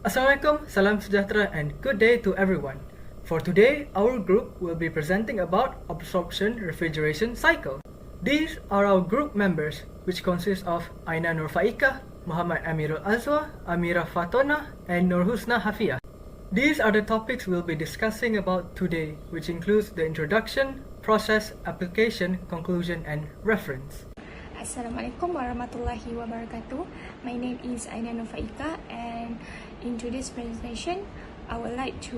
Assalamualaikum, salam sejahtera and good day to everyone. For today, our group will be presenting about absorption refrigeration cycle. These are our group members, which consist of Aina Nurfaika, Muhammad Amirul Azwa, Amira Fatona, and Nurhusna Hafia. These are the topics we'll be discussing about today, which includes the introduction, process, application, conclusion, and reference. Assalamualaikum warahmatullahi wabarakatuh. My name is Aina Nufaika, and in today's presentation, I would like to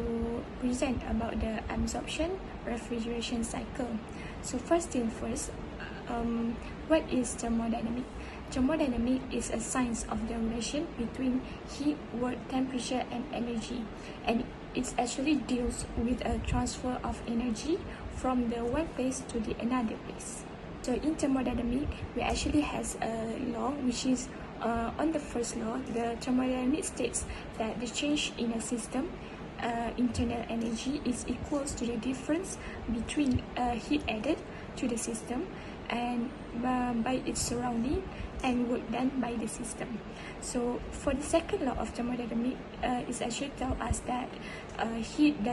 present about the absorption refrigeration cycle. So first thing first, what is thermodynamic? Thermodynamic is a science of the relation between heat, work, temperature, and energy, and it actually deals with a transfer of energy from the one place to the another place. So in thermodynamics, we actually has a law which is on the first law, the thermodynamics states that the change in a system internal energy is equals to the difference between heat added to the system and by its surrounding and work done by the system. So for the second law of thermodynamics, it actually tells us that heat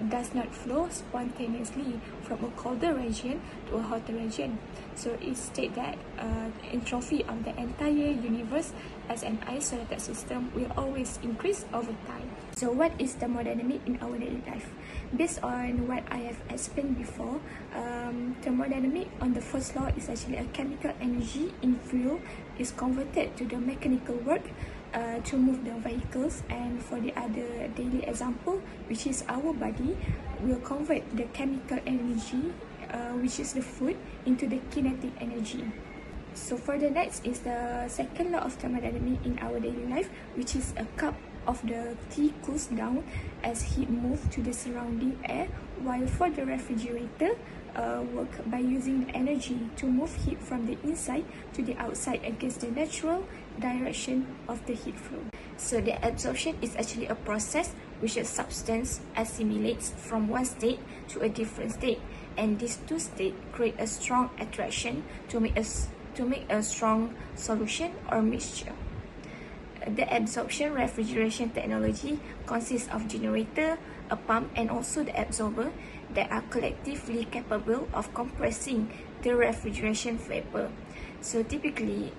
does not flow spontaneously from a colder region to a hotter region. So it states that entropy of the entire universe as an isolated system will always increase over time. So what is thermodynamics in our daily life? Based on what I have explained before, thermodynamics on the first law is actually a chemical energy in fuel is converted to the mechanical work to move the vehicles, and for the other daily example, which is our body, will convert the chemical energy, which is the food, into the kinetic energy. So for the next is the second law of thermodynamics in our daily life, which is a cup of the tea cools down as heat moves to the surrounding air, while for the refrigerator, work by using the energy to move heat from the inside to the outside against the natural direction of the heat flow. So the absorption is actually a process which a substance assimilates from one state to a different state, and these two states create a strong attraction to make a strong solution or mixture. The absorption refrigeration technology consists of generator, a pump, and also the absorber that are collectively capable of compressing the refrigeration vapor. So typically,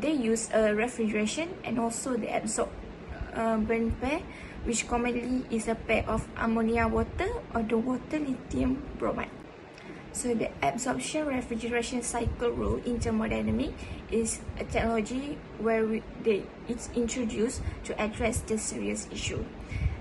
they use a refrigeration and also the absorbent pair, which commonly is a pair of ammonia water or the water lithium bromide. So the absorption refrigeration cycle rule in thermodynamics is a technology where it's introduced to address this serious issue.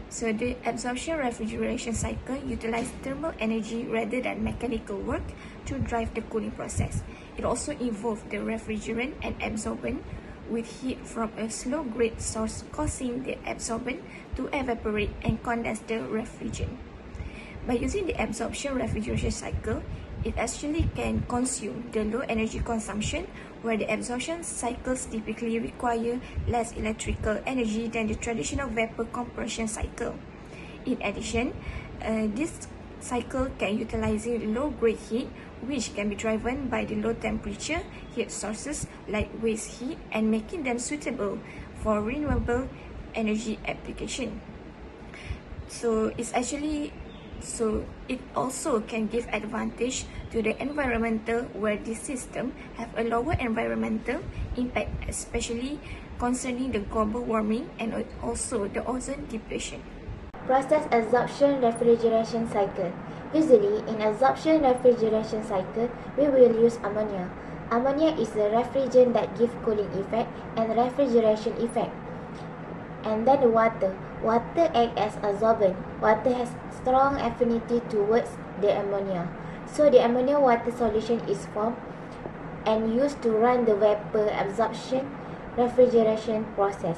So the absorption refrigeration cycle utilizes thermal energy rather than mechanical work to drive the cooling process. It also involves the refrigerant and absorbent with heat from a slow-grade source, causing the absorbent to evaporate and condense the refrigerant. By using the absorption refrigeration cycle, it actually can consume the low energy consumption, where the absorption cycles typically require less electrical energy than the traditional vapor compression cycle. In addition, this cycle can utilize low-grade heat, which can be driven by the low temperature heat sources like waste heat, and making them suitable for renewable energy application. So it also can give advantage to the environmental, where this system have a lower environmental impact, especially concerning the global warming and also the ozone depletion. Process absorption refrigeration cycle. Usually, in absorption refrigeration cycle, we will use ammonia. Ammonia is the refrigerant that gives cooling effect and refrigeration effect. And then the water. Water acts as absorbent. Water has strong affinity towards the ammonia. So the ammonia water solution is formed and used to run the vapor absorption refrigeration process.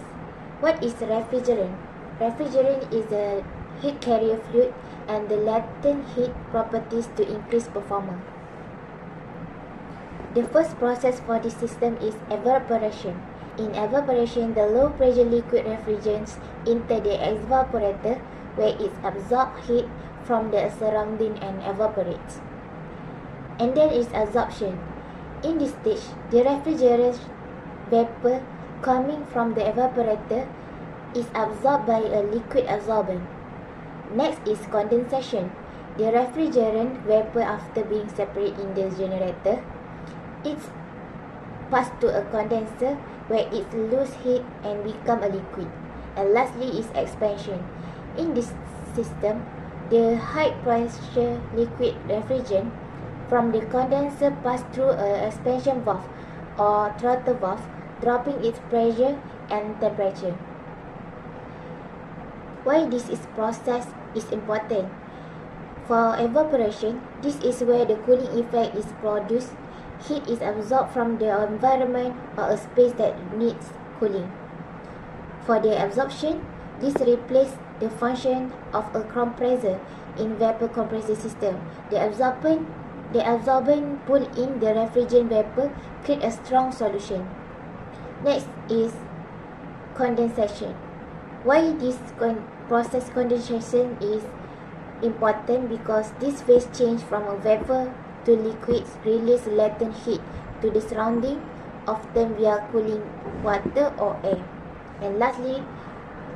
What is refrigerant? Refrigerant is a heat carrier fluid and the latent heat properties to increase performance. The first process for this system is evaporation. In evaporation, the low-pressure liquid refrigerants enter the evaporator, where it absorbs heat from the surrounding and evaporates. And then is absorption. In this stage, the refrigerant vapor coming from the evaporator is absorbed by a liquid absorbent. Next is condensation. The refrigerant vapor, after being separated in the generator, it's passed to a condenser where it loses heat and become a liquid. And lastly is expansion. In this system, the high pressure liquid refrigerant from the condenser pass through a expansion valve or throttle valve, dropping its pressure and temperature. Why this process is important? For evaporation, this is where the cooling effect is produced. Heat is absorbed from the environment or a space that needs cooling. For the absorption, this replaces the function of a compressor in vapor compressor system. The absorbent pull in the refrigerant vapor, create a strong solution. Next is condensation. Why this process condensation is important? Because this phase change from a vapor to liquids release latent heat to the surrounding, often via cooling water or air. And lastly,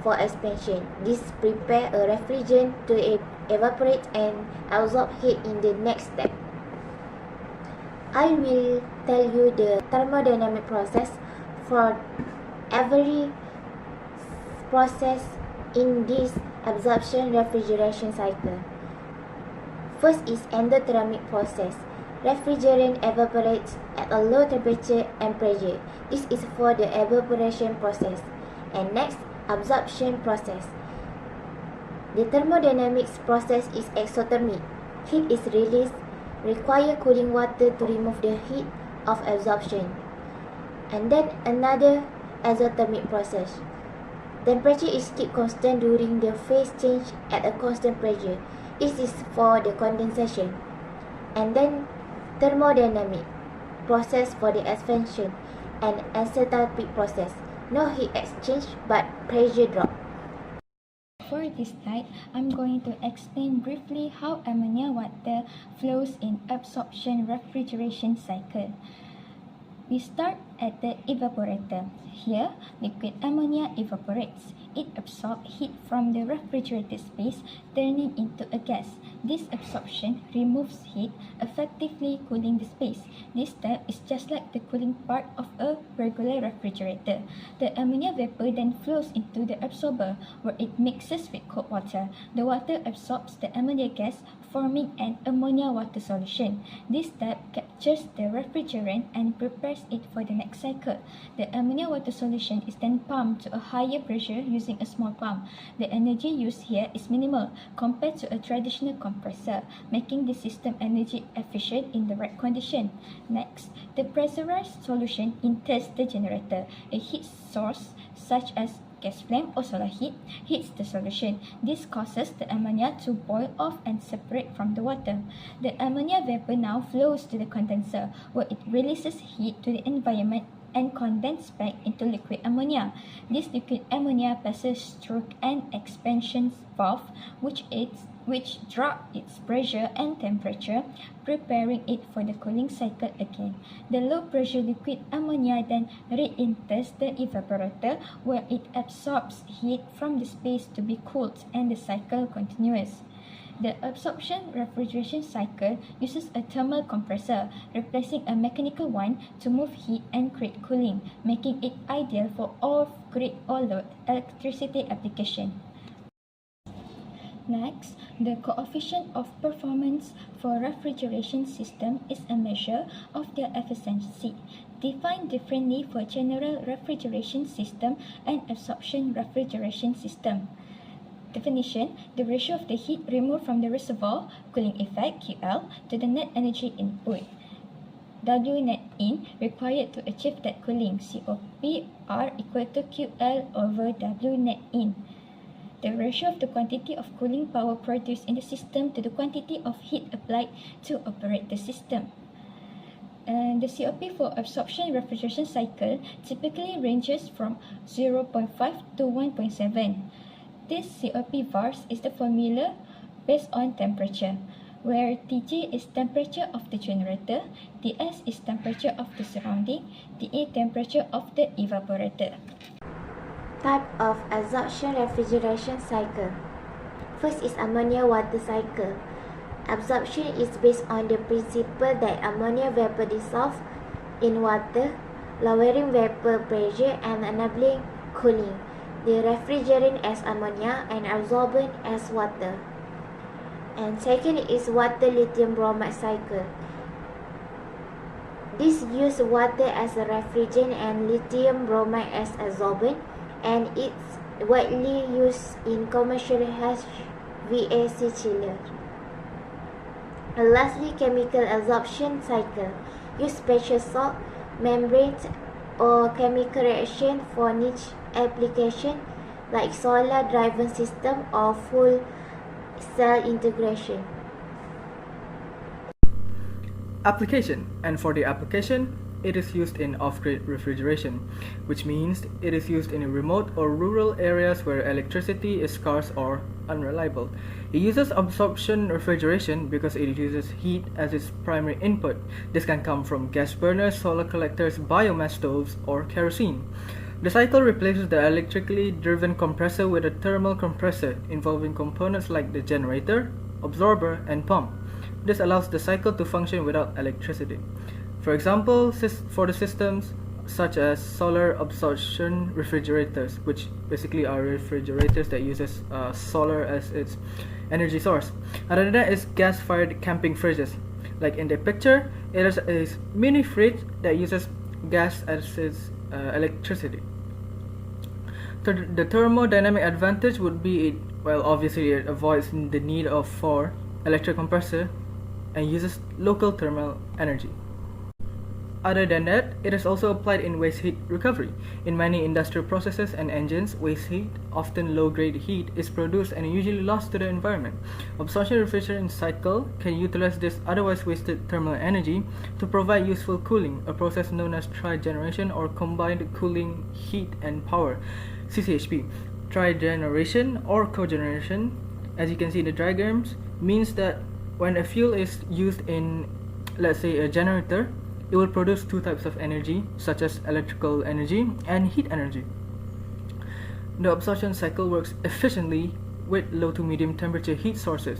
for expansion, this prepare a refrigerant to evaporate and absorb heat in the next step. I will tell you the thermodynamic process for every process in this absorption refrigeration cycle. First is endothermic process. Refrigerant evaporates at a low temperature and pressure. This is for the evaporation process. And next, absorption process. The thermodynamics process is exothermic. Heat is released, require cooling water to remove the heat of absorption. And then another exothermic process. Temperature is kept constant during the phase change at a constant pressure. This is for the condensation. And then thermodynamic process for the expansion and exothermic process. No heat exchange but pressure drop. For this slide, I'm going to explain briefly how ammonia water flows in absorption refrigeration cycle. We start at the evaporator. Here, liquid ammonia evaporates. It absorbs heat from the refrigerated space, turning into a gas. This absorption removes heat, effectively cooling the space. This step is just like the cooling part of a regular refrigerator. The ammonia vapor then flows into the absorber, where it mixes with cold water. The water absorbs the ammonia gas, forming an ammonia water solution. This step captures the refrigerant and prepares it for the next cycle. The ammonia water solution is then pumped to a higher pressure using a small pump. The energy used here is minimal compared to a traditional compressor, making the system energy efficient in the right condition. Next, the pressurized solution enters the generator. A heat source such as gas flame or solar heat heats the solution. This causes the ammonia to boil off and separate from the water. The ammonia vapor now flows to the condenser, where it releases heat to the environment and condenses back into liquid ammonia. This liquid ammonia passes through an expansion valve, which drops its pressure and temperature, preparing it for the cooling cycle again. The low-pressure liquid ammonia then re-enters the evaporator, where it absorbs heat from the space to be cooled, and the cycle continues. The absorption refrigeration cycle uses a thermal compressor, replacing a mechanical one to move heat and create cooling, making it ideal for off-grid or low electricity application. Next, the coefficient of performance for refrigeration system is a measure of their efficiency, defined differently for general refrigeration system and absorption refrigeration system. Definition: the ratio of the heat removed from the reservoir, cooling effect QL, to the net energy input, W net in, required to achieve that cooling, COP, are equal to QL over W net in. The ratio of the quantity of cooling power produced in the system to the quantity of heat applied to operate the system. And the COP for absorption refrigeration cycle typically ranges from 0.5 to 1.7. This COP vars is the formula based on temperature. where Tg is temperature of the generator, Ts is temperature of the surrounding, Ta temperature of the evaporator. Type of absorption refrigeration cycle. First is ammonia water cycle. Absorption is based on the principle that ammonia vapor dissolves in water, lowering vapor pressure and enabling cooling. The refrigerant as ammonia and absorbent as water. And second is water lithium bromide cycle. This uses water as a refrigerant and lithium bromide as absorbent, and it's widely used in commercial HVAC chiller. And lastly, chemical absorption cycle. Use special salt, membranes, or chemical reaction for niche application like solar-driven system or full cell integration. Application. And for the application, it is used in off-grid refrigeration, which means it is used in remote or rural areas where electricity is scarce or unreliable. It uses absorption refrigeration because it uses heat as its primary input. This can come from gas burners, solar collectors, biomass stoves, or kerosene. The cycle replaces the electrically driven compressor with a thermal compressor involving components like the generator, absorber, and pump. This allows the cycle to function without electricity. For example, for the systems such as solar absorption refrigerators, which basically are refrigerators that uses solar as its energy source. Other than that is gas-fired camping fridges. Like in the picture, it is a mini fridge that uses gas as its electricity. The thermodynamic advantage would be obviously it avoids the need for electric compressor and uses local thermal energy. Other than that, it is also applied in waste heat recovery. In many industrial processes and engines, waste heat, often low-grade heat, is produced and usually lost to the environment. Absorption refrigeration cycle can utilize this otherwise wasted thermal energy to provide useful cooling, a process known as trigeneration or combined cooling heat and power, CCHP. Trigeneration or cogeneration, as you can see in the diagrams, means that when a fuel is used in, let's say, a generator, it will produce two types of energy, such as electrical energy and heat energy. The absorption cycle works efficiently with low to medium temperature heat sources,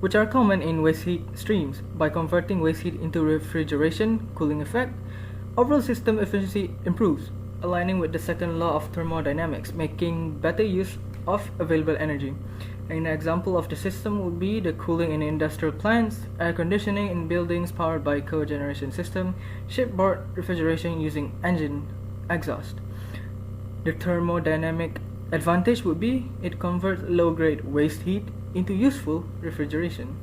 which are common in waste heat streams. By converting waste heat into refrigeration cooling effect, overall system efficiency improves, aligning with the second law of thermodynamics, making better use of available energy. An example of the system would be the cooling in industrial plants, air conditioning in buildings powered by cogeneration system, shipboard refrigeration using engine exhaust. The thermodynamic advantage would be it converts low-grade waste heat into useful refrigeration.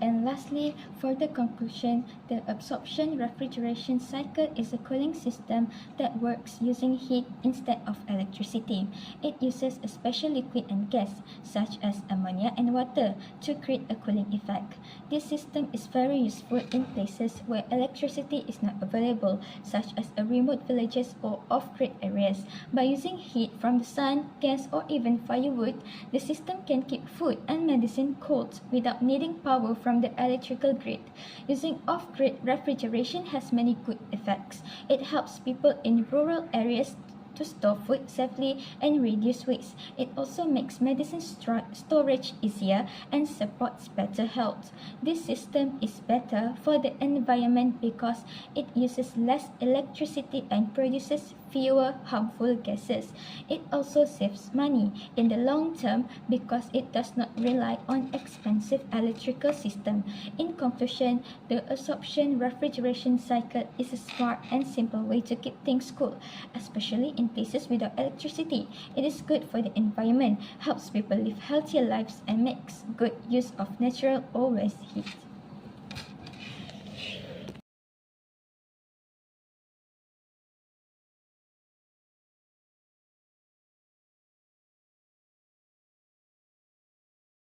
And lastly, for the conclusion, the absorption refrigeration cycle is a cooling system that works using heat instead of electricity. It uses a special liquid and gas, such as ammonia and water, to create a cooling effect. This system is very useful in places where electricity is not available, such as remote villages or off-grid areas. By using heat from the sun, gas, or even firewood, the system can keep food and medicine cold without needing power from the electrical grid. Using off-grid refrigeration has many good effects. It helps people in rural areas to store food safely and reduce waste. It also makes medicine storage easier and supports better health. This system is better for the environment because it uses less electricity and produces fewer harmful gases. It also saves money in the long term because it does not rely on expensive electrical system. In conclusion, the absorption refrigeration cycle is a smart and simple way to keep things cool, especially in places without electricity. It is good for the environment, helps people live healthier lives, and makes good use of natural or waste heat.